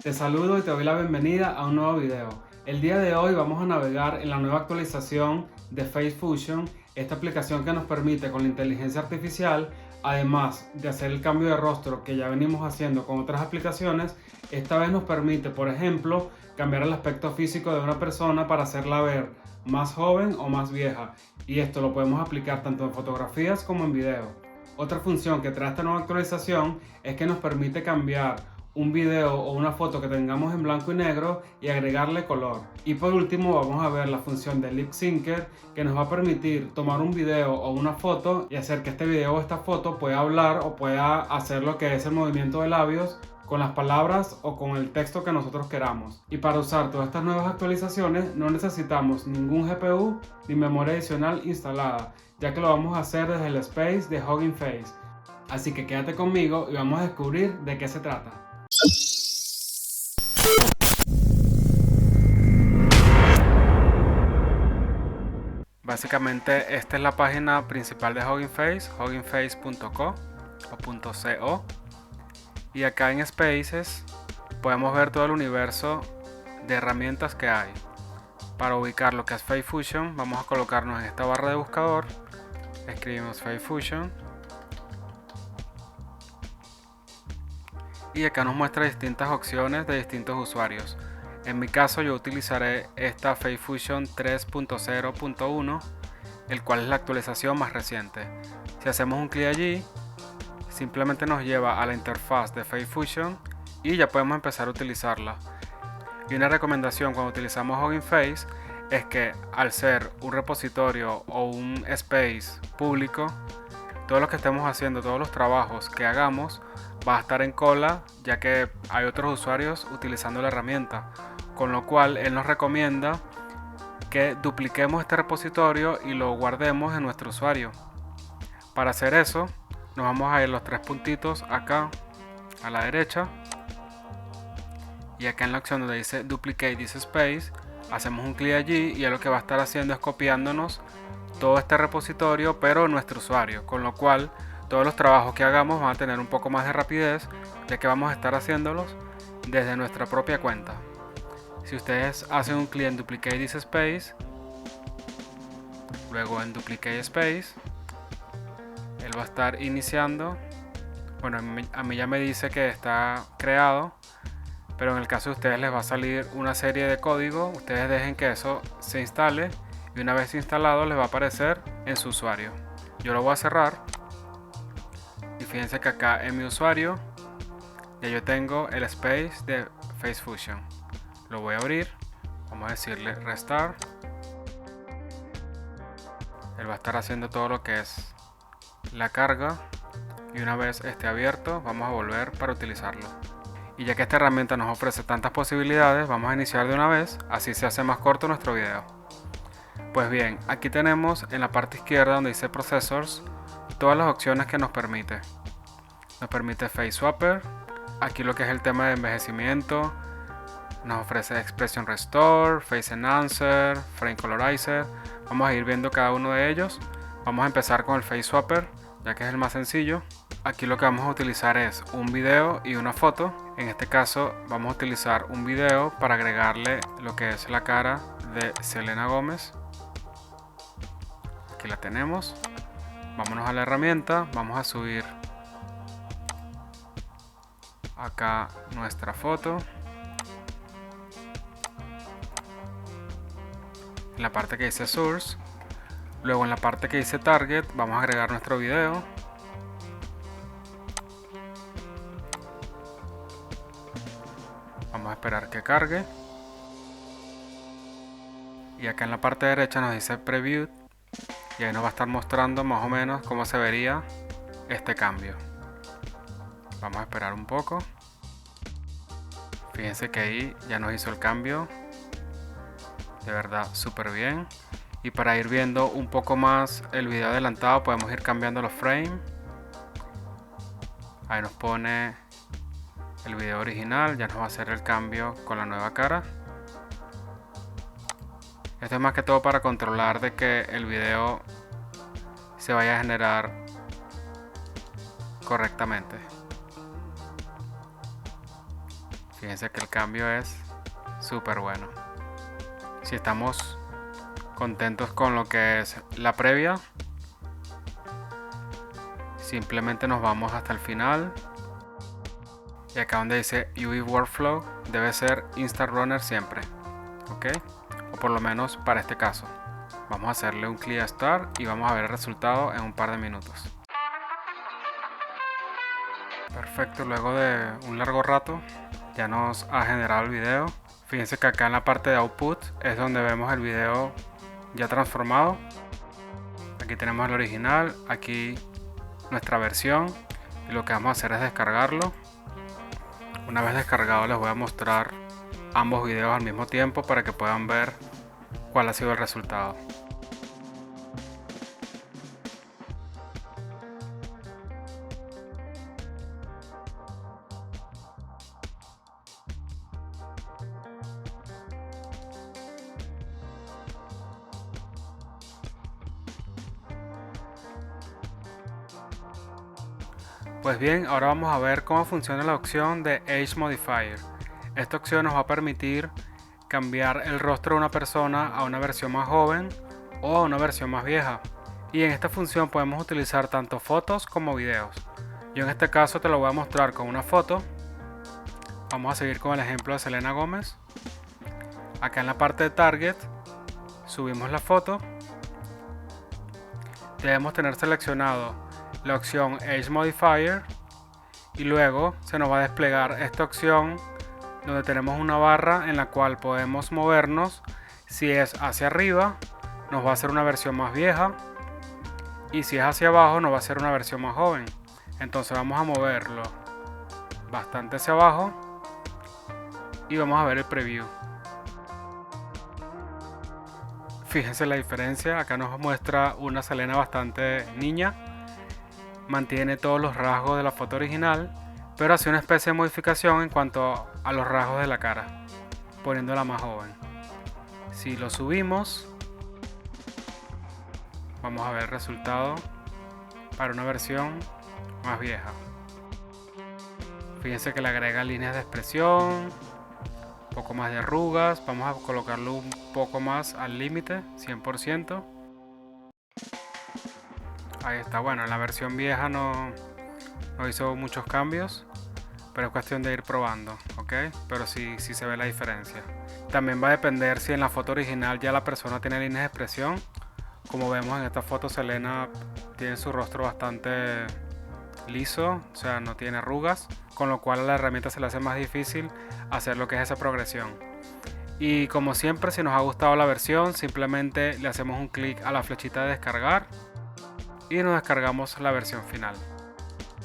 Te saludo y te doy la bienvenida a un nuevo video. El día de hoy vamos a navegar en la nueva actualización de Face Fusion, esta aplicación que nos permite con la inteligencia artificial, además de hacer el cambio de rostro que ya venimos haciendo con otras aplicaciones, esta vez nos permite, por ejemplo, cambiar el aspecto físico de una persona para hacerla ver más joven o más vieja. Y esto lo podemos aplicar tanto en fotografías como en video. Otra función que trae esta nueva actualización es que nos permite cambiar un video o una foto que tengamos en blanco y negro y agregarle color. Y por último vamos a ver la función de Lip Syncer, que nos va a permitir tomar un video o una foto y hacer que este video o esta foto pueda hablar o pueda hacer lo que es el movimiento de labios con las palabras o con el texto que nosotros queramos. Y para usar todas estas nuevas actualizaciones no necesitamos ningún GPU ni memoria adicional instalada, ya que lo vamos a hacer desde el Space de Hugging Face. Así que quédate conmigo y vamos a descubrir de qué se trata. Básicamente esta es la página principal de Hugging Face, huggingface.co o .co, y acá en Spaces podemos ver todo el universo de herramientas que hay. Para ubicar lo que es Face Fusion vamos a colocarnos en esta barra de buscador, escribimos Face Fusion y acá nos muestra distintas opciones de distintos usuarios. En mi caso yo utilizaré esta Face Fusion 3.0.1, el cual es la actualización más reciente. Si hacemos un clic allí, simplemente nos lleva a la interfaz de Face Fusion y ya podemos empezar a utilizarla. Y una recomendación cuando utilizamos Hugging Face es que al ser un repositorio o un space público, todo lo que estemos haciendo, todos los trabajos que hagamos va a estar en cola, ya que hay otros usuarios utilizando la herramienta, con lo cual él nos recomienda que dupliquemos este repositorio y lo guardemos en nuestro usuario. Para hacer eso nos vamos a ir los tres puntitos acá a la derecha y acá en la opción donde dice Duplicate this space hacemos un clic allí y él lo que va a estar haciendo es copiándonos todo este repositorio pero en nuestro usuario, con lo cual todos los trabajos que hagamos van a tener un poco más de rapidez, ya que vamos a estar haciéndolos desde nuestra propia cuenta. Si ustedes hacen un clic en Duplicate this space, luego en Duplicate Space, él va a estar iniciando. Bueno, a mí ya me dice que está creado, pero en el caso de ustedes les va a salir una serie de código. Ustedes dejen que eso se instale y una vez instalado les va a aparecer en su usuario. Yo lo voy a cerrar y fíjense que acá en mi usuario ya yo tengo el space de Face Fusion. Lo voy a abrir, vamos a decirle Restart. Él va a estar haciendo todo lo que es la carga y una vez esté abierto vamos a volver para utilizarlo. Y ya que esta herramienta nos ofrece tantas posibilidades, vamos a iniciar de una vez, así se hace más corto nuestro video. Pues bien, aquí tenemos en la parte izquierda donde dice Processors todas las opciones que nos permite. Nos permite Face Swapper, aquí lo que es el tema de envejecimiento, nos ofrece Expression Restore, Face Enhancer, Frame Colorizer. Vamos a ir viendo cada uno de ellos. Vamos a empezar con el Face Swapper, ya que es el más sencillo. Aquí lo que vamos a utilizar es un video y una foto. En este caso vamos a utilizar un video para agregarle lo que es la cara de Selena Gómez. Aquí la tenemos. Vámonos a la herramienta, vamos a subir acá nuestra foto. En la parte que dice Source, luego en la parte que dice Target vamos a agregar nuestro video. Vamos a esperar que cargue. Y acá en la parte derecha nos dice Preview y ahí nos va a estar mostrando más o menos cómo se vería este cambio. Vamos a esperar un poco. Fíjense que ahí ya nos hizo el cambio. De verdad súper bien. Y para ir viendo un poco más el video adelantado podemos ir cambiando los frames. Ahí nos pone el video original, ya nos va a hacer el cambio con la nueva cara. Esto es más que todo para controlar de que el video se vaya a generar correctamente. Fíjense que el cambio es súper bueno. Si estamos contentos con lo que es la previa, simplemente nos vamos hasta el final. Y acá donde dice UI Workflow debe ser InstaRunner siempre, ¿ok? O por lo menos para este caso. Vamos a hacerle un clic a Start y vamos a ver el resultado en un par de minutos. Perfecto, luego de un largo rato ya nos ha generado el video. Fíjense que acá en la parte de Output es donde vemos el video ya transformado. Aquí tenemos el original, aquí nuestra versión, y lo que vamos a hacer es descargarlo. Una vez descargado les voy a mostrar ambos videos al mismo tiempo para que puedan ver cuál ha sido el resultado. Pues bien, ahora vamos a ver cómo funciona la opción de Age Modifier. Esta opción nos va a permitir cambiar el rostro de una persona a una versión más joven o a una versión más vieja. Y en esta función podemos utilizar tanto fotos como videos. Yo en este caso te lo voy a mostrar con una foto. Vamos a seguir con el ejemplo de Selena Gómez. Acá en la parte de Target subimos la foto. Debemos tener seleccionado la opción Age Modifier y luego se nos va a desplegar esta opción donde tenemos una barra en la cual podemos movernos. Si es hacia arriba nos va a hacer una versión más vieja y si es hacia abajo nos va a hacer una versión más joven. Entonces vamos a moverlo bastante hacia abajo y vamos a ver el preview. Fíjense la diferencia, acá nos muestra una Selena bastante niña. Mantiene todos los rasgos de la foto original, pero hace una especie de modificación en cuanto a los rasgos de la cara, poniéndola más joven. Si lo subimos, vamos a ver el resultado para una versión más vieja. Fíjense que le agrega líneas de expresión, un poco más de arrugas. Vamos a colocarlo un poco más al límite, 100%. Ahí está. Bueno, en la versión vieja no hizo muchos cambios, pero es cuestión de ir probando, ¿ok? Pero sí se ve la diferencia. También va a depender si en la foto original ya la persona tiene líneas de expresión. Como vemos en esta foto, Selena tiene su rostro bastante liso, o sea, no tiene arrugas, con lo cual a la herramienta se le hace más difícil hacer lo que es esa progresión. Y como siempre, si nos ha gustado la versión, simplemente le hacemos un clic a la flechita de descargar y nos descargamos la versión final.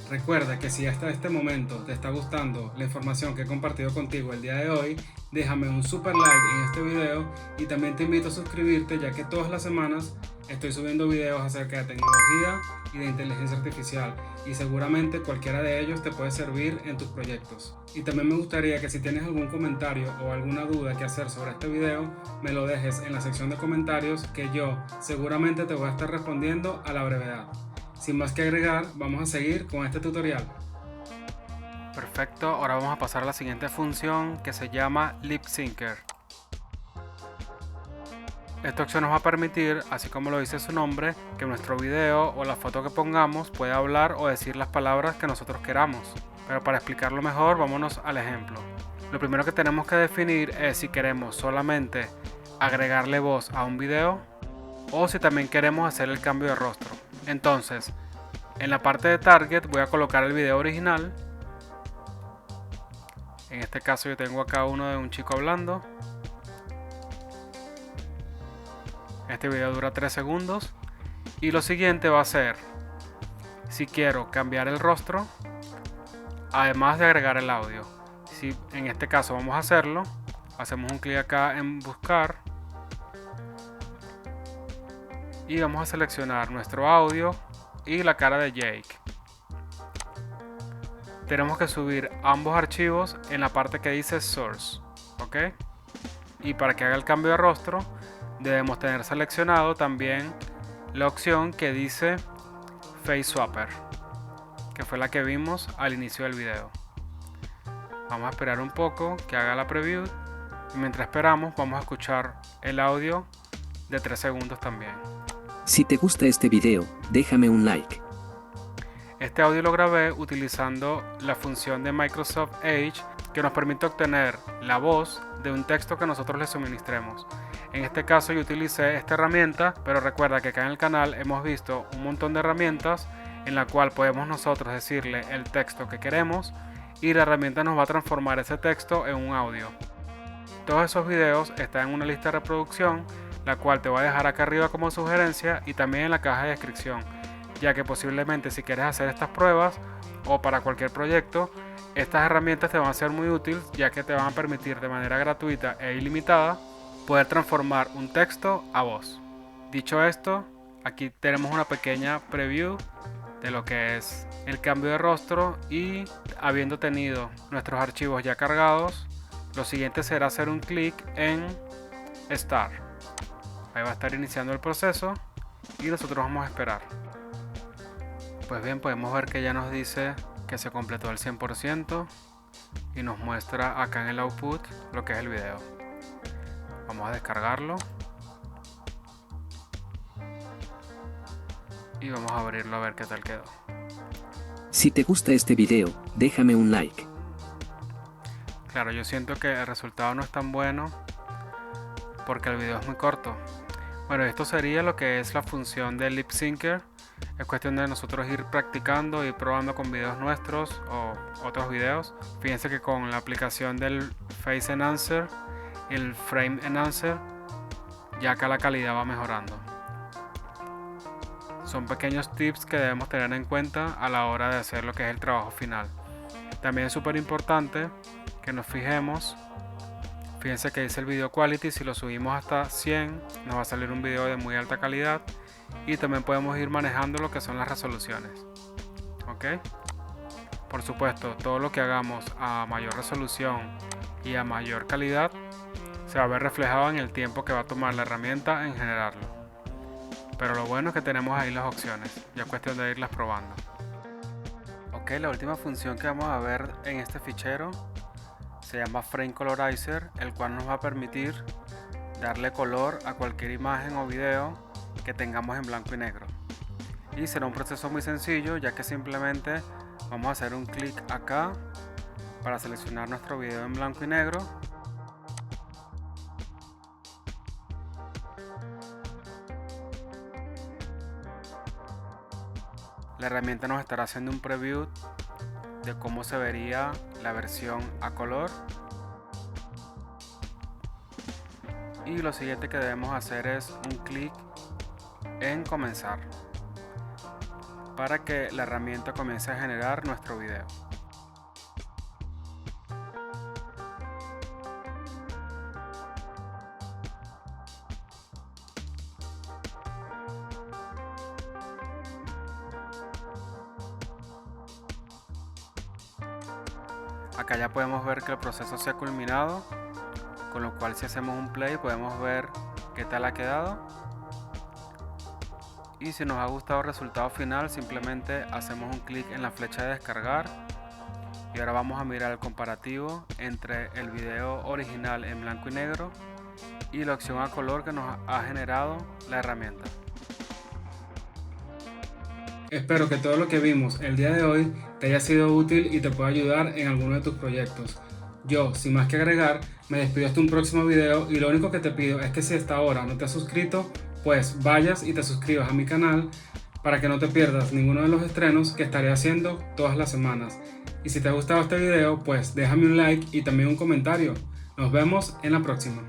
Recuerda que si hasta este momento te está gustando la información que he compartido contigo el día de hoy, déjame un super like en este video y también te invito a suscribirte, ya que todas las semanas estoy subiendo videos acerca de tecnología y de inteligencia artificial y seguramente cualquiera de ellos te puede servir en tus proyectos. Y también me gustaría que si tienes algún comentario o alguna duda que hacer sobre este video, me lo dejes en la sección de comentarios, que yo seguramente te voy a estar respondiendo a la brevedad. Sin más que agregar, vamos a seguir con este tutorial. Perfecto, ahora vamos a pasar a la siguiente función que se llama Lip Syncer. Esta opción nos va a permitir, así como lo dice su nombre, que nuestro video o la foto que pongamos pueda hablar o decir las palabras que nosotros queramos. Pero para explicarlo mejor, vámonos al ejemplo. Lo primero que tenemos que definir es si queremos solamente agregarle voz a un video o si también queremos hacer el cambio de rostro. Entonces, en la parte de Target voy a colocar el video original. En este caso yo tengo acá uno de un chico hablando. Este video dura 3 segundos. Y lo siguiente va a ser, si quiero cambiar el rostro, además de agregar el audio. Si en este caso vamos a hacerlo, hacemos un clic acá en buscar. Y vamos a seleccionar nuestro audio y la cara de Jake. Tenemos que subir ambos archivos en la parte que dice Source, ¿ok? Y para que haga el cambio de rostro, debemos tener seleccionado también la opción que dice Face Swapper, que fue la que vimos al inicio del video. Vamos a esperar un poco que haga la preview y mientras esperamos vamos a escuchar el audio de 3 segundos también. Si te gusta este video, déjame un like. Este audio lo grabé utilizando la función de Microsoft Edge que nos permite obtener la voz de un texto que nosotros le suministremos. En este caso yo utilicé esta herramienta, pero recuerda que acá en el canal hemos visto un montón de herramientas en la cual podemos nosotros decirle el texto que queremos y la herramienta nos va a transformar ese texto en un audio. Todos esos videos están en una lista de reproducción, la cual te voy a dejar acá arriba como sugerencia y también en la caja de descripción, ya que posiblemente si quieres hacer estas pruebas o para cualquier proyecto, estas herramientas te van a ser muy útiles, ya que te van a permitir de manera gratuita e ilimitada poder transformar un texto a voz. Dicho esto, aquí tenemos una pequeña preview de lo que es el cambio de rostro y habiendo tenido nuestros archivos ya cargados, lo siguiente será hacer un clic en Start. Ahí va a estar iniciando el proceso y nosotros vamos a esperar. Pues bien, podemos ver que ya nos dice que se completó el 100% y nos muestra acá en el output lo que es el video. Vamos a descargarlo y vamos a abrirlo a ver qué tal quedó. Si te gusta este video, déjame un like. Claro, yo siento que el resultado no es tan bueno porque el video es muy corto. Bueno, esto sería lo que es la función de Lip Syncer. Es cuestión de nosotros ir practicando, ir probando con videos nuestros o otros videos. Fíjense que con la aplicación del Face Enhancer y el Frame Enhancer, ya acá la calidad va mejorando. Son pequeños tips que debemos tener en cuenta a la hora de hacer lo que es el trabajo final. También es súper importante que nos fijemos. Fíjense que dice el video quality, si lo subimos hasta 100 nos va a salir un video de muy alta calidad y también podemos ir manejando lo que son las resoluciones. ¿Ok? Por supuesto, todo lo que hagamos a mayor resolución y a mayor calidad se va a ver reflejado en el tiempo que va a tomar la herramienta en generarlo. Pero lo bueno es que tenemos ahí las opciones, ya es cuestión de irlas probando. Ok, la última función que vamos a ver en este fichero se llama Frame Colorizer, el cual nos va a permitir darle color a cualquier imagen o video que tengamos en blanco y negro. Y será un proceso muy sencillo, ya que simplemente vamos a hacer un clic acá para seleccionar nuestro video en blanco y negro. La herramienta nos estará haciendo un preview de cómo se vería la versión a color. Y lo siguiente que debemos hacer es un clic en comenzar para que la herramienta comience a generar nuestro video. Acá ya podemos ver que el proceso se ha culminado, con lo cual si hacemos un play podemos ver qué tal ha quedado. Y si nos ha gustado el resultado final, simplemente hacemos un clic en la flecha de descargar y ahora vamos a mirar el comparativo entre el video original en blanco y negro y la opción a color que nos ha generado la herramienta. Espero que todo lo que vimos el día de hoy te haya sido útil y te pueda ayudar en alguno de tus proyectos. Yo, sin más que agregar, me despido hasta un próximo video y lo único que te pido es que si hasta ahora no te has suscrito, pues vayas y te suscribas a mi canal para que no te pierdas ninguno de los estrenos que estaré haciendo todas las semanas. Y si te ha gustado este video, pues déjame un like y también un comentario. Nos vemos en la próxima.